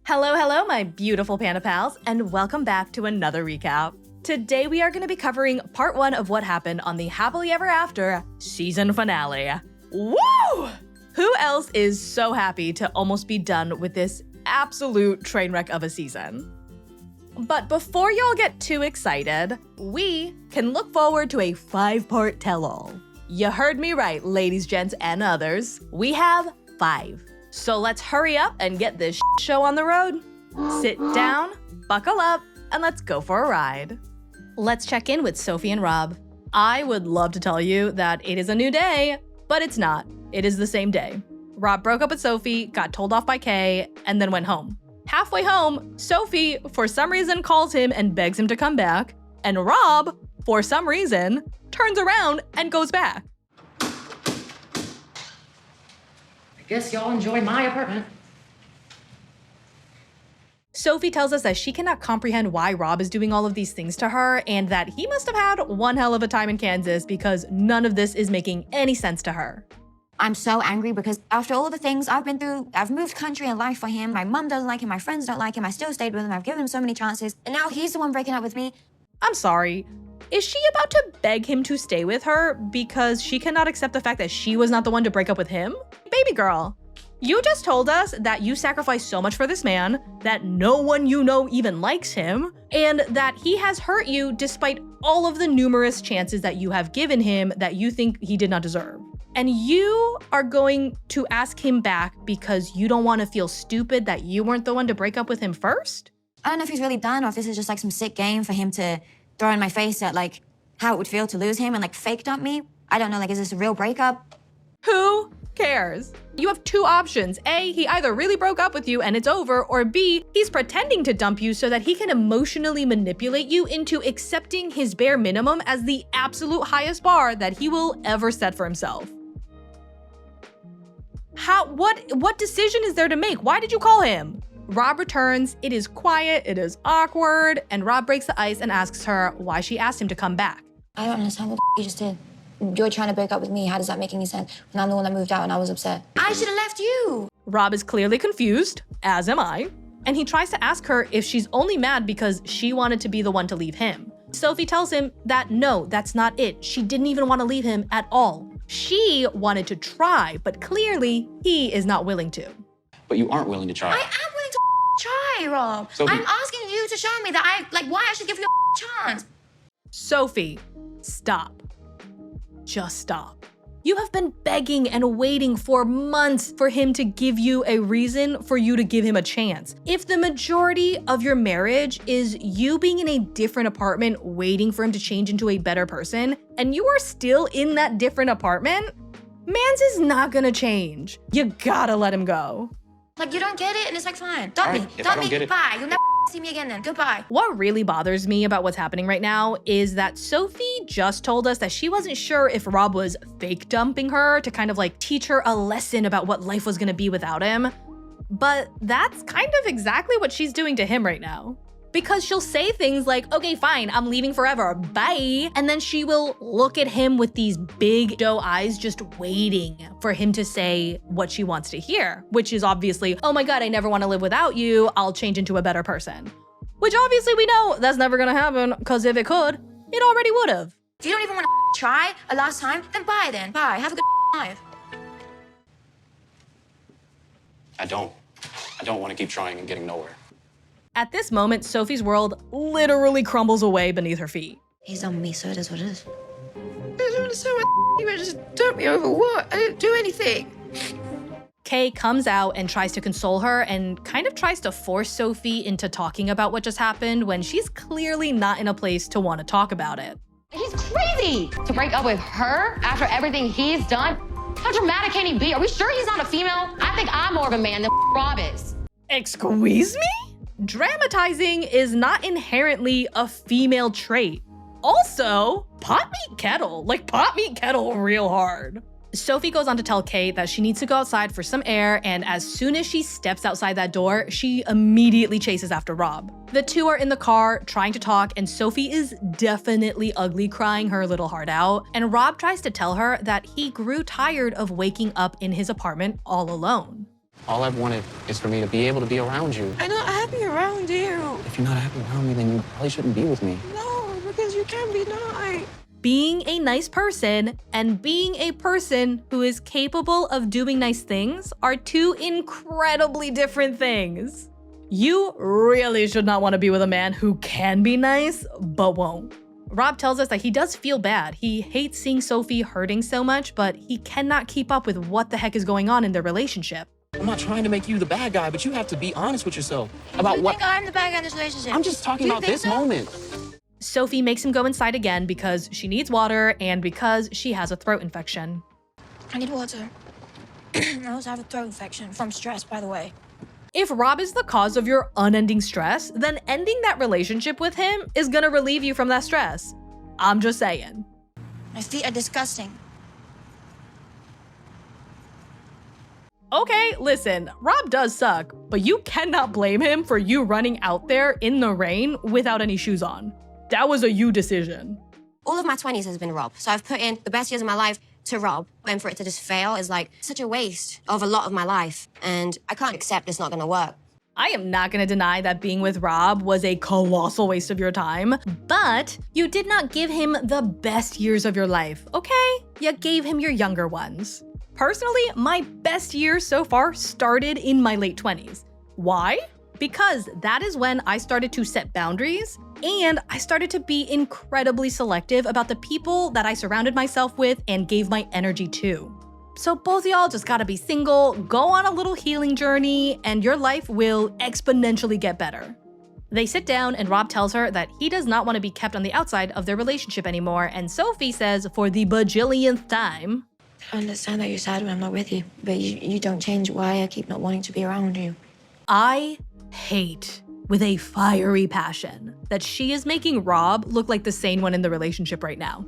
Hello, hello, my beautiful Panda pals, and welcome back to another recap. Today we are going to be covering part 1 of what happened on the Happily Ever After season finale. Woo! Who else is so happy to almost be done with this absolute train wreck of a season? But before y'all get too excited, we can look forward to a 5-part tell-all. You heard me right, ladies, gents, and others. We have 5. So let's hurry up and get this show on the road. Sit down, buckle up, and let's go for a ride. Let's check in with Sophie and Rob. I would love to tell you that it is a new day, but it's not. It is the same day. Rob broke up with Sophie, got told off by Kay, and then went home. Halfway home, Sophie, for some reason, calls him and begs him to come back, and Rob, for some reason, turns around and goes back. Guess y'all enjoy my apartment. Sophie tells us that she cannot comprehend why Rob is doing all of these things to her and that he must have had one hell of a time in Kansas because none of this is making any sense to her. I'm so angry because after all the things I've been through, I've moved country and life for him. My mom doesn't like him, my friends don't like him, I still stayed with him, I've given him so many chances, and now he's the one breaking up with me. I'm sorry. Is she about to beg him to stay with her because she cannot accept the fact that she was not the one to break up with him? Baby girl, you just told us that you sacrificed so much for this man, that no one you know even likes him, and that he has hurt you despite all of the numerous chances that you have given him that you think he did not deserve. And you are going to ask him back because you don't want to feel stupid that you weren't the one to break up with him first? I don't know if he's really done or if this is just like some sick game for him to throw in my face at like how it would feel to lose him and like fake dump me. I don't know, like is this a real breakup? Who cares? You have 2 options. A, he either really broke up with you and it's over, or B, he's pretending to dump you so that he can emotionally manipulate you into accepting his bare minimum as the absolute highest bar that he will ever set for himself. What decision is there to make? Why did you call him? Rob returns, it is quiet, it is awkward, and Rob breaks the ice and asks her why she asked him to come back. I don't understand what you just did. You're trying to break up with me, how does that make any sense? When I'm the one that moved out and I was upset. I should have left you! Rob is clearly confused, as am I, and he tries to ask her if she's only mad because she wanted to be the one to leave him. Sophie tells him that no, that's not it. She didn't even want to leave him at all. She wanted to try, but clearly he is not willing to. But you aren't willing to try. I am willing to try, Rob. Sophie. I'm asking you to show me that why I should give you a chance. Sophie, stop. Just stop. You have been begging and waiting for months for him to give you a reason for you to give him a chance. If the majority of your marriage is you being in a different apartment waiting for him to change into a better person, and you are still in that different apartment, mans is not gonna change. You gotta let him go. Like, you don't get it, and it's like, fine. Dump me. if I Dump don't me. get it- Bye. You'll never see me again then. Goodbye. What really bothers me about what's happening right now is that Sophie just told us that she wasn't sure if Rob was fake dumping her to kind of like teach her a lesson about what life was gonna be without him. But that's kind of exactly what she's doing to him right now. Because she'll say things like, okay, fine, I'm leaving forever, bye. And then she will look at him with these big doe eyes just waiting for him to say what she wants to hear, which is obviously, oh my God, I never want to live without you, I'll change into a better person. Which obviously we know that's never gonna happen, because if it could, it already would have. If you don't even want to try a last time, then bye then. Bye. Have a good life. I don't want to keep trying and getting nowhere. At this moment, Sophie's world literally crumbles away beneath her feet. He's done with me, so it is what it is. I don't understand why you just dumped me over what? I didn't do anything. Kay comes out and tries to console her and kind of tries to force Sophie into talking about what just happened when she's clearly not in a place to want to talk about it. He's crazy to break up with her after everything he's done. How dramatic can he be? Are we sure he's not a female? I think I'm more of a man than Rob is. Excuse me? Dramatizing is not inherently a female trait. Also, pot meet kettle, real hard. Sophie goes on to tell Kay that she needs to go outside for some air, and as soon as she steps outside that door, she immediately chases after Rob. The two are in the car trying to talk, and Sophie is definitely ugly crying her little heart out, and Rob tries to tell her that he grew tired of waking up in his apartment all alone. All I've wanted is for me to be able to be around you. I'm not happy around you. If you're not happy around me, then you probably shouldn't be with me. No, because you can be nice. Being a nice person and being a person who is capable of doing nice things are two incredibly different things. You really should not want to be with a man who can be nice, but won't. Rob tells us that he does feel bad. He hates seeing Sophie hurting so much, but he cannot keep up with what the heck is going on in their relationship. I'm not trying to make you the bad guy, but you have to be honest with yourself about You what. think I'm the bad guy in this relationship? I'm just talking Do you about think this so? moment. Sophie makes him go inside again because she needs water and because she has a throat infection. I need water. I also have a throat infection from stress, by the way. If Rob is the cause of your unending stress, then ending that relationship with him is gonna relieve you from that stress. I'm just saying. My feet are disgusting. Okay, listen, Rob does suck, but you cannot blame him for you running out there in the rain without any shoes on. That was a you decision. All of my 20s has been Rob, so I've put in the best years of my life to Rob, and for it to just fail is like such a waste of a lot of my life, and I can't accept it's not gonna work. I am not gonna deny that being with Rob was a colossal waste of your time, but you did not give him the best years of your life, okay? You gave him your younger ones. Personally, my best years so far started in my late 20s. Why? Because that is when I started to set boundaries and I started to be incredibly selective about the people that I surrounded myself with and gave my energy to. So both y'all just gotta be single, go on a little healing journey, and your life will exponentially get better. They sit down and Rob tells her that he does not want to be kept on the outside of their relationship anymore, and Sophie says for the bajillionth time, I understand that you're sad when I'm not with you, but you don't change why I keep not wanting to be around you. I hate with a fiery passion that she is making Rob look like the sane one in the relationship right now.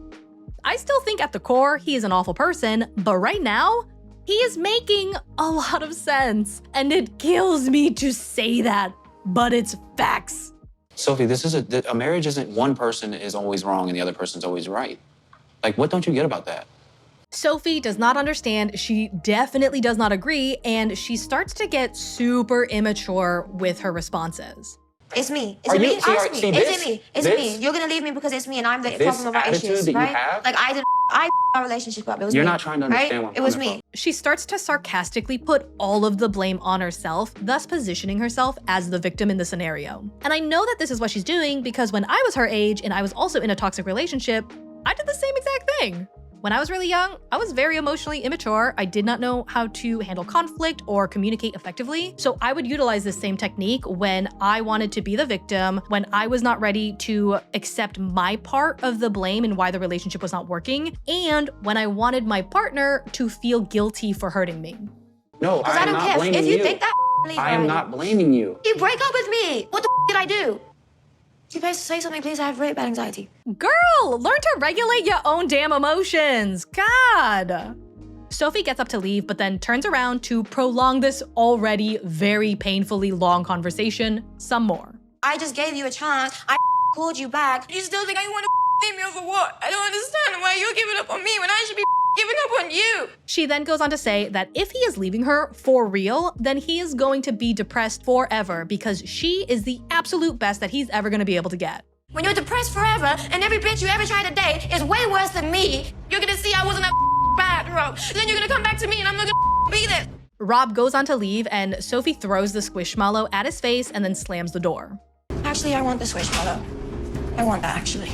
I still think at the core he is an awful person, but right now, he is making a lot of sense. And it kills me to say that, but it's facts. Sophie, this is a marriage isn't one person is always wrong and the other person's always right. Like, what don't you get about that? Sophie does not understand, she definitely does not agree, and she starts to get super immature with her responses. It's me. Are Is it you- me? see, Ask are- me. see Is this- it me? Is this- it me? You're gonna leave me because it's me and I'm the This problem of our attitude issues, that you right? have- Like I our relationship up. It was You're me, not trying to understand right? where I'm It was coming me. She starts to sarcastically put all of the blame on herself, thus positioning herself as the victim in the scenario. And I know that this is what she's doing because when I was her age and I was also in a toxic relationship, I did the same exact thing. When I was really young, I was very emotionally immature. I did not know how to handle conflict or communicate effectively. So I would utilize this same technique when I wanted to be the victim, when I was not ready to accept my part of the blame and why the relationship was not working, and when I wanted my partner to feel guilty for hurting me. No, Because I I am don't not care. blaming If you you. think that, leave I am already. not blaming you. You break up with me. What the did I do? You please say something, please. I have really bad anxiety. Girl, learn to regulate your own damn emotions. God. Sophie gets up to leave, but then turns around to prolong this already very painfully long conversation some more. I just gave you a chance. I called you back. You still think I want to leave me over what? I don't understand why you're giving up on me when I should be giving up on you. She then goes on to say that if he is leaving her for real, then he is going to be depressed forever because she is the absolute best that he's ever going to be able to get. When you're depressed forever and every bitch you ever tried to date is way worse than me, you're gonna see I wasn't that bad, Rob. Then you're gonna come back to me and I'm not gonna be there. Rob goes on to leave and Sophie throws the squishmallow at his face and then slams the door. Actually, I want the squishmallow. I want that, actually.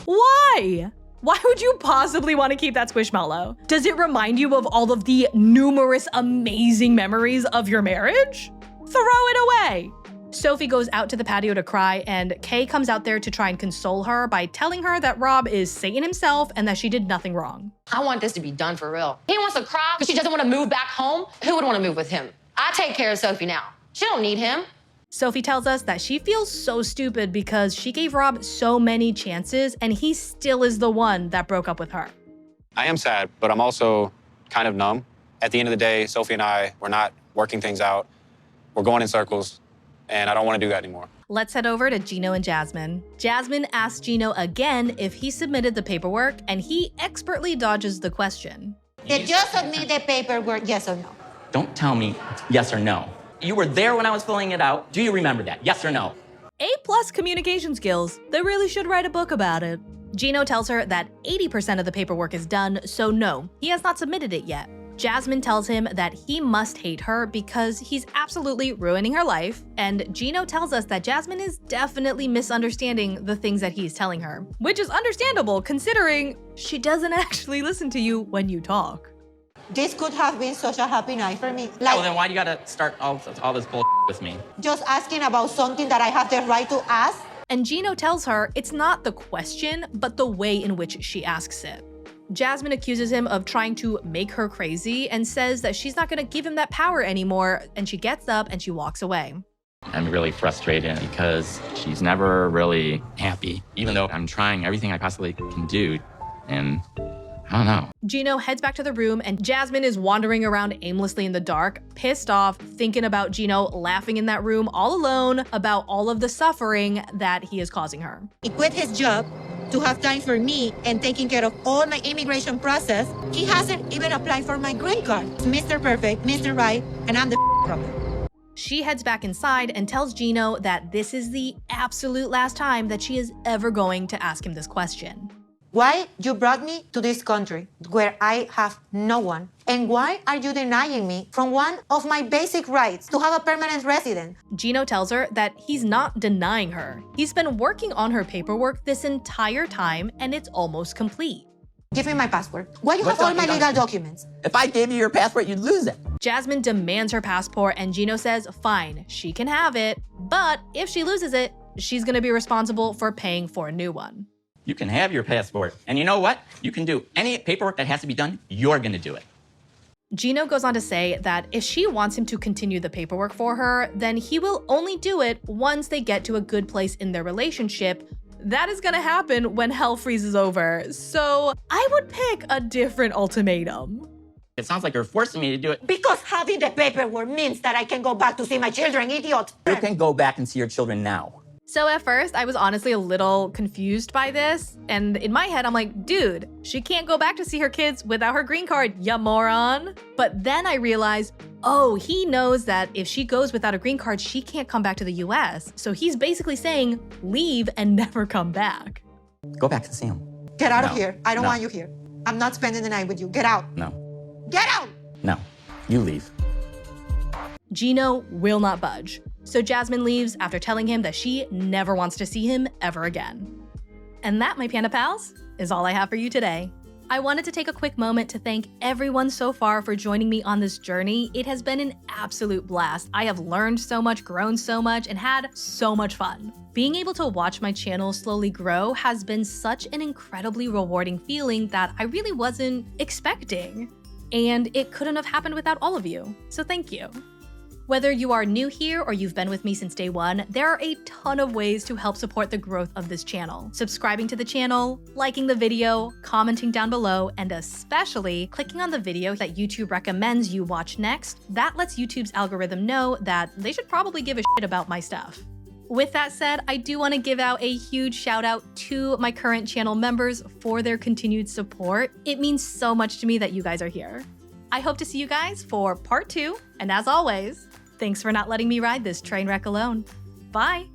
Why? Why would you possibly want to keep that squishmallow? Does it remind you of all of the numerous amazing memories of your marriage? Throw it away. Sophie goes out to the patio to cry, and Kay comes out there to try and console her by telling her that Rob is Satan himself and that she did nothing wrong. I want this to be done for real. He wants to cry because she doesn't want to move back home. Who would want to move with him? I take care of Sophie now. She don't need him. Sophie tells us that she feels so stupid because she gave Rob so many chances and he still is the one that broke up with her. I am sad, but I'm also kind of numb. At the end of the day, Sophie and I, we're not working things out. We're going in circles, and I don't want to do that anymore. Let's head over to Gino and Jasmine. Jasmine asks Gino again if he submitted the paperwork, and he expertly dodges the question. Did you submit the paperwork, yes or no? Don't tell me yes or no. You were there when I was filling it out. Do you remember that? Yes or no? A+ communication skills. They really should write a book about it. Gino tells her that 80% of the paperwork is done, so no, he has not submitted it yet. Jasmine tells him that he must hate her because he's absolutely ruining her life, and Gino tells us that Jasmine is definitely misunderstanding the things that he's telling her, which is understandable considering she doesn't actually listen to you when you talk. This could have been such a happy night for me. Well, then why do you gotta start all this bull with me? Just asking about something that I have the right to ask. And Gino tells her it's not the question, but the way in which she asks it. Jasmine accuses him of trying to make her crazy and says that she's not gonna give him that power anymore, and she gets up and she walks away. I'm really frustrated because she's never really happy, even though I'm trying everything I possibly can do, and I don't know. Gino heads back to the room and Jasmine is wandering around aimlessly in the dark, pissed off, thinking about Gino laughing in that room all alone about all of the suffering that he is causing her. He quit his job to have time for me and taking care of all my immigration process. He hasn't even applied for my green card. Mr. Perfect, Mr. Right, and I'm the problem. She heads back inside and tells Gino that this is the absolute last time that she is ever going to ask him this question. Why you brought me to this country where I have no one? And why are you denying me from one of my basic rights to have a permanent residence? Gino tells her that he's not denying her. He's been working on her paperwork this entire time and it's almost complete. Give me my passport. Why you have all my legal documents? If I gave you your passport, you'd lose it. Jasmine demands her passport and Gino says, fine, she can have it, but if she loses it, she's gonna be responsible for paying for a new one. You can have your passport. And you know what? You can do any paperwork that has to be done, you're gonna do it. Gino goes on to say that if she wants him to continue the paperwork for her, then he will only do it once they get to a good place in their relationship. That is gonna happen when hell freezes over, so I would pick a different ultimatum. It sounds like you're forcing me to do it. Because having the paperwork means that I can go back to see my children, idiot. You can go back and see your children now. So at first, I was honestly a little confused by this, and in my head, I'm like, dude, she can't go back to see her kids without her green card, ya moron. But then I realized, oh, he knows that if she goes without a green card, she can't come back to the US. So he's basically saying, leave and never come back. Go back to see him. Get out of here. I don't want you here. I'm not spending the night with you. Get out. No. Get out! No. You leave. Gino will not budge. So Jasmine leaves after telling him that she never wants to see him ever again. And that, my Panda Pals, is all I have for you today. I wanted to take a quick moment to thank everyone so far for joining me on this journey. It has been an absolute blast. I have learned so much, grown so much, and had so much fun. Being able to watch my channel slowly grow has been such an incredibly rewarding feeling that I really wasn't expecting. And it couldn't have happened without all of you, so thank you. Whether you are new here or you've been with me since day one, there are a ton of ways to help support the growth of this channel. Subscribing to the channel, liking the video, commenting down below, and especially clicking on the video that YouTube recommends you watch next. That lets YouTube's algorithm know that they should probably give a shit about my stuff. With that said, I do want to give out a huge shout out to my current channel members for their continued support. It means so much to me that you guys are here. I hope to see you guys for part 2, and as always, thanks for not letting me ride this train wreck alone. Bye!